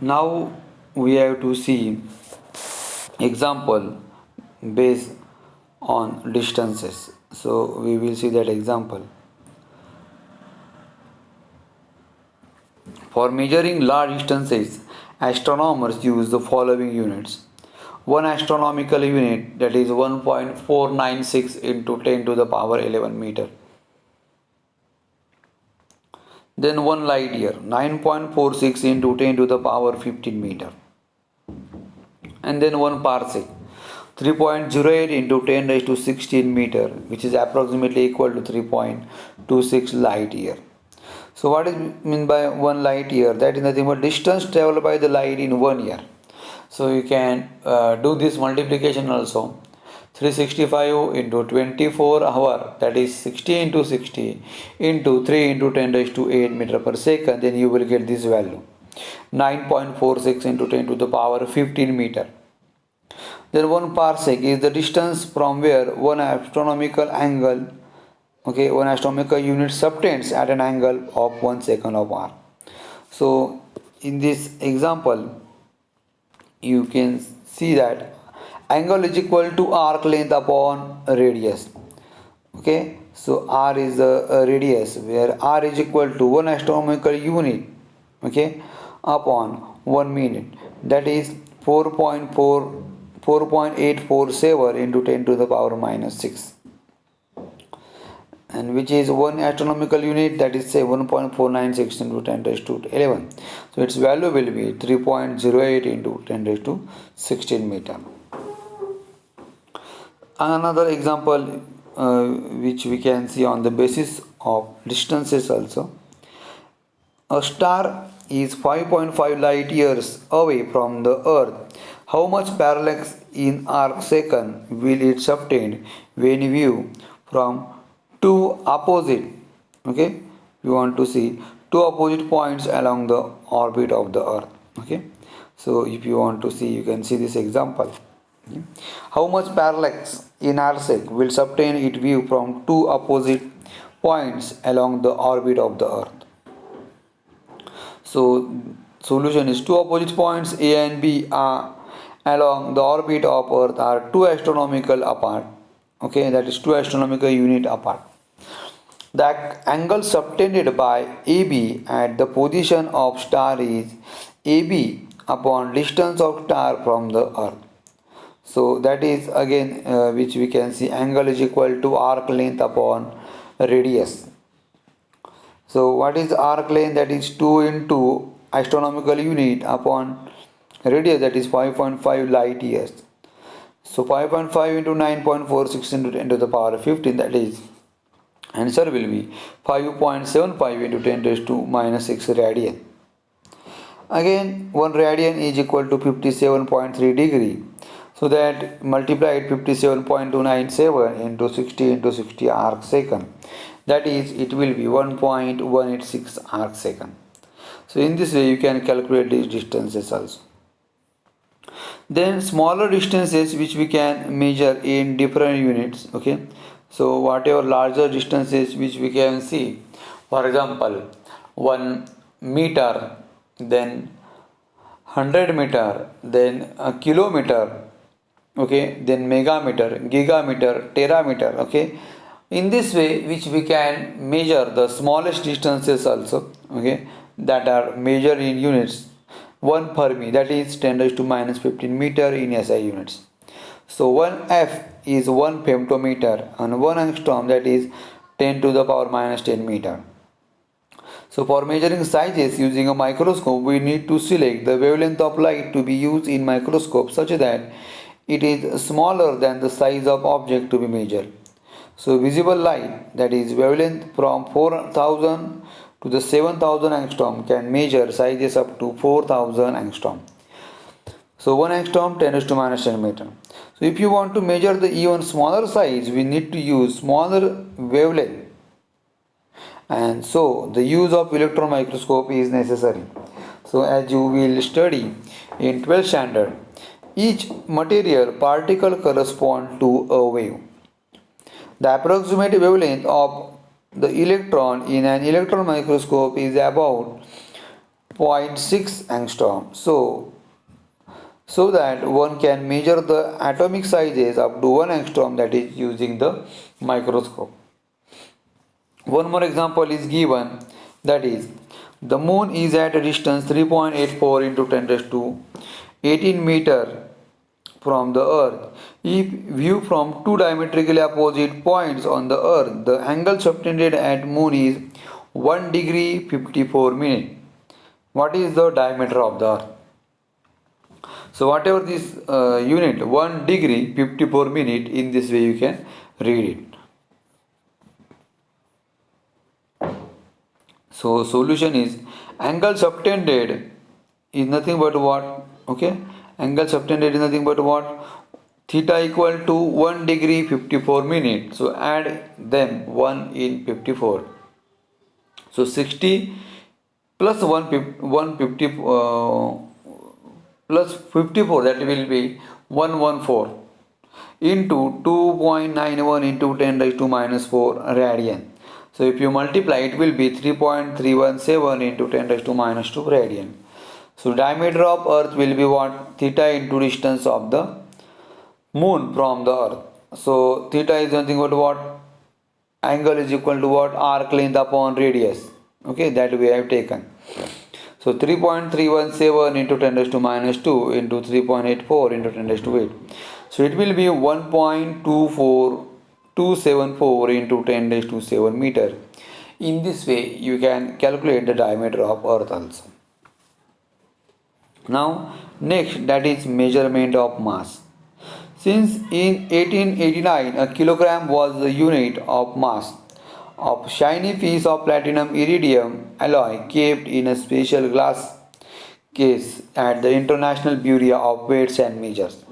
Now we have to see example based on distances. So we will see that example. For measuring large distances, astronomers use the following units. One astronomical unit, that is 1.496 into 10 to the power 11 meter. Then one light year, 9.46 into 10 to the power 15 meter. And then one parsec, 3.08 into 10 raised to 16 meter, which is approximately equal to 3.26 light year. So what is meant by one light year? That is nothing but distance traveled by the light in 1 year. So you can do this multiplication also. 365 into 24 hour, that is 60 into 60 into 3 into 10 raised to 8 meter per second, then you will get this value, 9.46 into 10 to the power 15 meter. Then one parsec is the distance from where one astronomical unit subtends at an angle of 1 second of r. So in this example you can see that angle is equal to arc length upon radius. Okay, so r is the radius, where r is equal to 1 astronomical unit, okay, upon 1 minute, that is 4.847 into 10 to the power minus 6, and which is 1 astronomical unit, that is say 1.496 into 10 raised to 11. So its value will be 3.08 into 10 raised to 16 meter. Another example which we can see on the basis of distances also. A star is 5.5 light years away from the earth. How much parallax in arc second will it subtend when viewed from two opposite, okay, we want to see two opposite points along the orbit of the earth. Okay, so if you want to see, you can see this example. Okay. How much parallax in arsec will subtend it view from two opposite points along the orbit of the earth? So solution is two opposite points A and B are along the orbit of earth are 2 astronomical apart. Okay, that is 2 astronomical unit apart. The angle subtended by AB at the position of star is AB upon distance of star from the earth. So that is again which we can see, angle is equal to arc length upon radius. So what is arc length? That is 2 into astronomical unit upon radius, that is 5.5 light years. So 5.5 into 9.46 into 10 to the power 15, that is answer will be 5.75 into 10 raised to minus 6 radian. Again 1 radian is equal to 57.3 degree. So that multiplied 57.297 into 60 into 60 arc second, that is it will be 1.186 arc second. So in this way you can calculate these distances also. Then smaller distances which we can measure in different units. Okay, so whatever larger distances which we can see, for example 1 meter, then 100 meter, then a kilometer, okay, then megameter, gigameter, terameter. Okay, in this way which we can measure the smallest distances also, okay, that are measured in units. 1 Fermi, that is 10 raised to minus 15 meter in SI units. So 1 F is 1 femtometer, and 1 angstrom, that is 10 to the power minus 10 meter. So for measuring sizes using a microscope, we need to select the wavelength of light to be used in microscope such that it is smaller than the size of object to be measured. So visible light, that is wavelength from 4000 to the 7000 angstrom, can measure sizes up to 4000 angstrom. So 1 angstrom 10 raised to minus 10 meter. So if you want to measure the even smaller size, we need to use smaller wavelength, and so the use of electron microscope is necessary. So as you will study in 12th standard, each material particle corresponds to a wave. The approximate wavelength of the electron in an electron microscope is about 0.6 angstrom. So that one can measure the atomic sizes up to 1 angstrom, that is using the microscope. One more example is given, that is the moon is at a distance 3.84 into 10 raised to 18 meter from the earth. If viewed from two diametrically opposite points on the earth, the angle subtended at moon is 1 degree 54 minutes. What is the diameter of the earth? So whatever this unit, 1 degree 54 minute, in this way you can read it. So solution is angle subtended is nothing but what? Okay, angle subtended is nothing but what? Theta equal to 1 degree 54 minutes. So add them 1 in 54. So 60 plus 150 plus 54, that will be 114 into 2.91 into 10 raised to minus 4 radian. So if you multiply, it will be 3.317 into 10 raised to minus 2 radian. So diameter of earth will be what? Theta into distance of the moon from the earth. So theta is nothing but what? Angle is equal to what? Arc length upon radius. Okay, that we have taken. So 3.317 into 10 raised to minus 2 into 3.84 into 10 raised to 8. So it will be 1.274 into 10 raised to 7 meter. In this way you can calculate the diameter of earth also. Now next, that is measurement of mass. Since in 1889 a kilogram was the unit of mass of shiny piece of platinum iridium alloy kept in a special glass case at the International Bureau of Weights and Measures.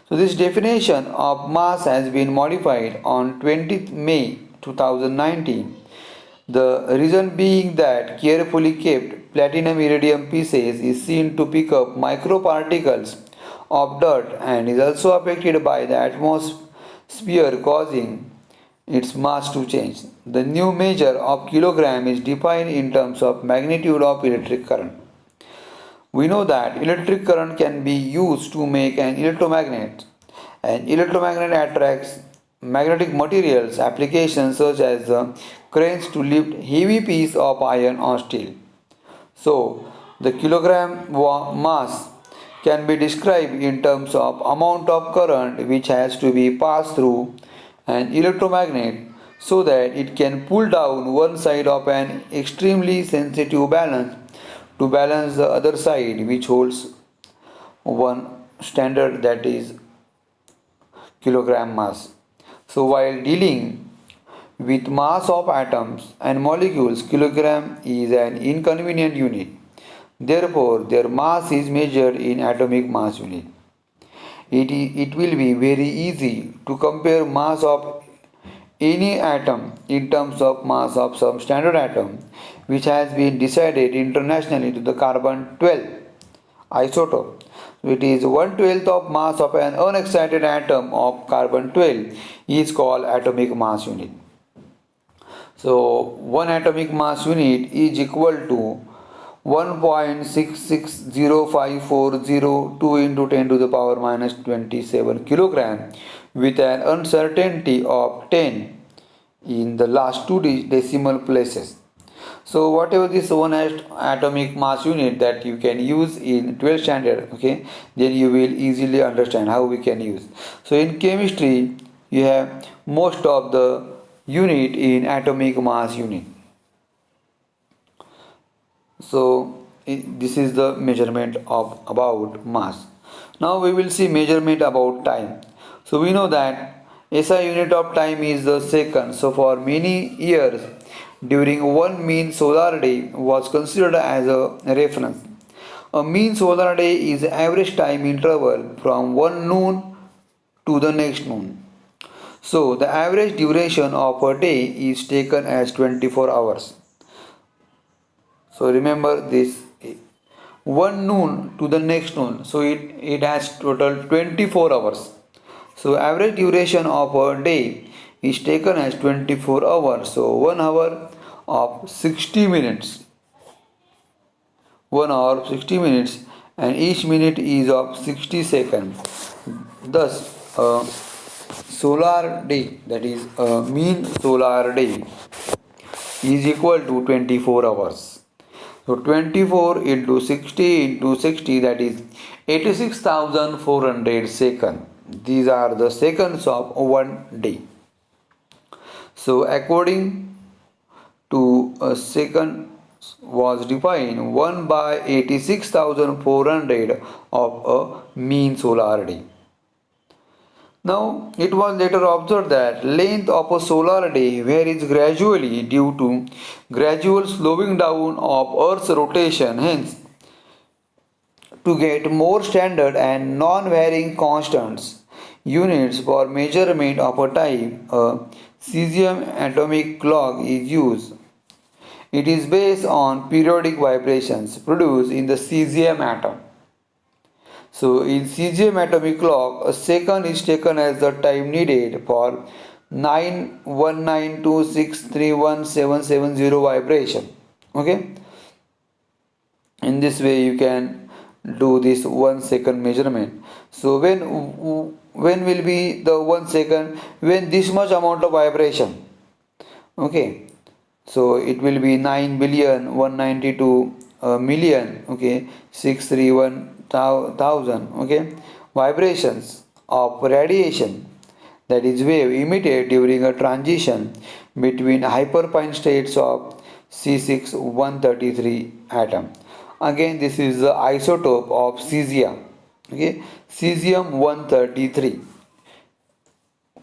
So this definition of mass has been modified on 20th May 2019. The reason being that carefully kept platinum iridium pieces is seen to pick up microparticles of dirt and is also affected by the atmosphere, causing its mass to change. The new measure of kilogram is defined in terms of magnitude of electric current. We know that electric current can be used to make an electromagnet. An electromagnet attracts magnetic materials, applications such as cranes to lift heavy piece of iron or steel. So, the kilogram mass can be described in terms of amount of current which has to be passed through an electromagnet so that it can pull down one side of an extremely sensitive balance to balance the other side, which holds one standard, that is kilogram mass. So while dealing with mass of atoms and molecules, kilogram is an inconvenient unit. Therefore, their mass is measured in atomic mass unit. It will be very easy to compare mass of any atom in terms of mass of some standard atom which has been decided internationally to the carbon 12 isotope. It is 1/12 of mass of an unexcited atom of carbon 12 is called atomic mass unit. So one atomic mass unit is equal to 1.660540 into 10 to the power minus 27 kilogram with an uncertainty of 10 in the last two decimal places. So whatever this one atomic mass unit that you can use in 12th standard, okay, then you will easily understand how we can use. So in chemistry you have most of the unit in atomic mass unit. So this is the measurement of about mass. Now we will see measurement about time. So we know that SI unit of time is the second. So for many years during one mean solar day was considered as a reference. A mean solar day is average time interval from one noon to the next noon. So the average duration of a day is taken as 24 hours. So remember this, one noon to the next noon, so it has total 24 hours. So average duration of a day is taken as 24 hours. So 1 hour of 60 minutes. 1 hour 60 minutes, and each minute is of 60 seconds. Thus, a solar day, that is a mean solar day, is equal to 24 hours. So 24 into 60 into 60, that is 86,400 seconds. These are the seconds of one day. So according to a second was defined 1 by 86,400 of a mean solar day. Now, it was later observed that length of a solar day varies gradually due to gradual slowing down of Earth's rotation. Hence, to get more standard and non-varying constants units for measurement of a time, a cesium atomic clock is used. It is based on periodic vibrations produced in the cesium atom. So in cesium atomic clock, a second is taken as the time needed for 91926317770 vibration. Okay. In this way you can do this 1 second measurement. So when will be the 1 second? When this much amount of vibration. Okay. So it will be 9,192 million. Okay. 631,000. Okay. Vibrations of radiation, that is wave, emitted during a transition between hyperfine states of C6-133 atom. Again, this is the isotope of cesium. Okay. Cesium-133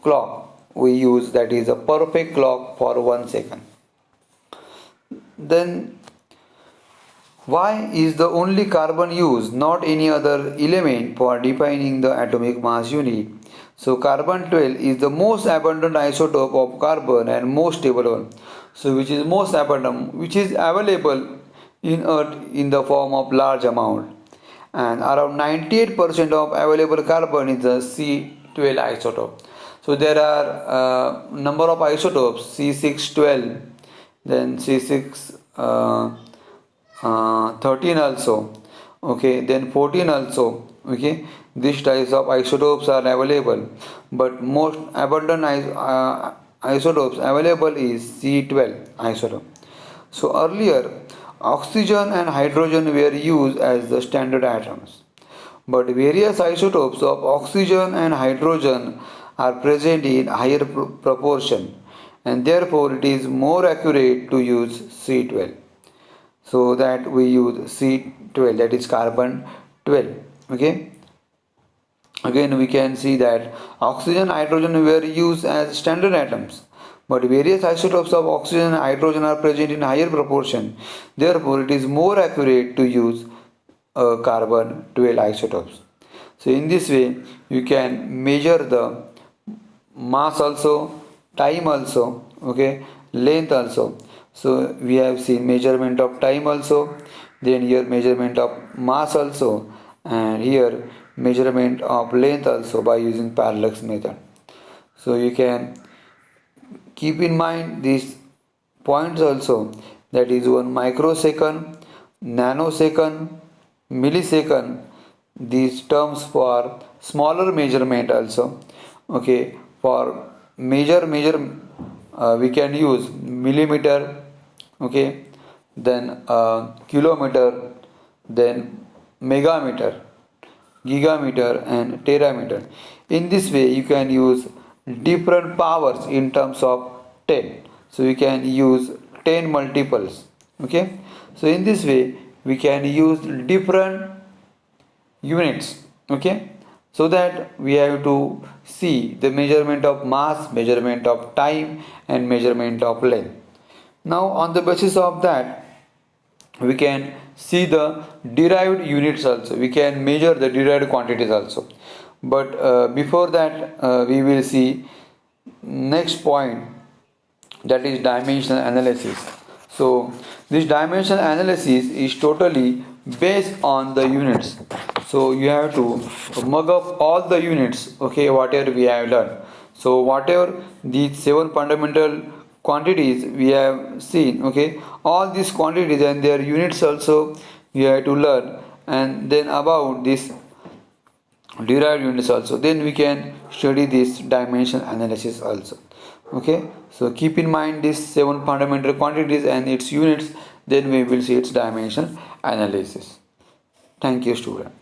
clock we use, that is a perfect clock for 1 second. Then why is the only carbon used, not any other element, for defining the atomic mass unit? So carbon-12 is the most abundant isotope of carbon and most stable one. So which is most abundant, which is available in Earth in the form of large amount, and around 98% of available carbon is the C12 isotope. So there are number of isotopes, C612, then C613 also, okay, then 14 also. Okay, these types of isotopes are available, but most abundant isotopes available is C12 isotope. So earlier, oxygen and hydrogen were used as the standard atoms, but various isotopes of oxygen and hydrogen are present in higher proportion, and therefore it is more accurate to use C12. So that we use C12, that is carbon 12. Okay. Again we can see that oxygen and hydrogen were used as standard atoms, but various isotopes of oxygen and hydrogen are present in higher proportion. Therefore it is more accurate to use carbon 12 isotopes. So in this way you can measure the mass also, time also, okay, length also. So we have seen measurement of time also, then here measurement of mass also, and here measurement of length also by using parallax method. So you can keep in mind these points also, that is 1 microsecond, nanosecond, millisecond, these terms for smaller measurement also. Okay, for measure we can use millimeter, okay, then kilometer, then megameter, gigameter, and terameter. In this way you can use different powers in terms of 10. So you can use 10 multiples. Okay, so in this way we can use different units. Okay, so that we have to see the measurement of mass, measurement of time, and measurement of length. Now on the basis of that we can see the derived units also, we can measure the derived quantities also. But before that we will see next point, that is dimensional analysis. So this dimensional analysis is totally based on the units. So you have to mug up all the units, okay, whatever we have learned. So whatever these 7 fundamental quantities we have seen, okay, all these quantities and their units also you have to learn, and then about this derived units also, then we can study this dimension analysis also. Okay, so keep in mind these 7 fundamental quantities and its units, then we will see its dimension analysis. Thank you, student.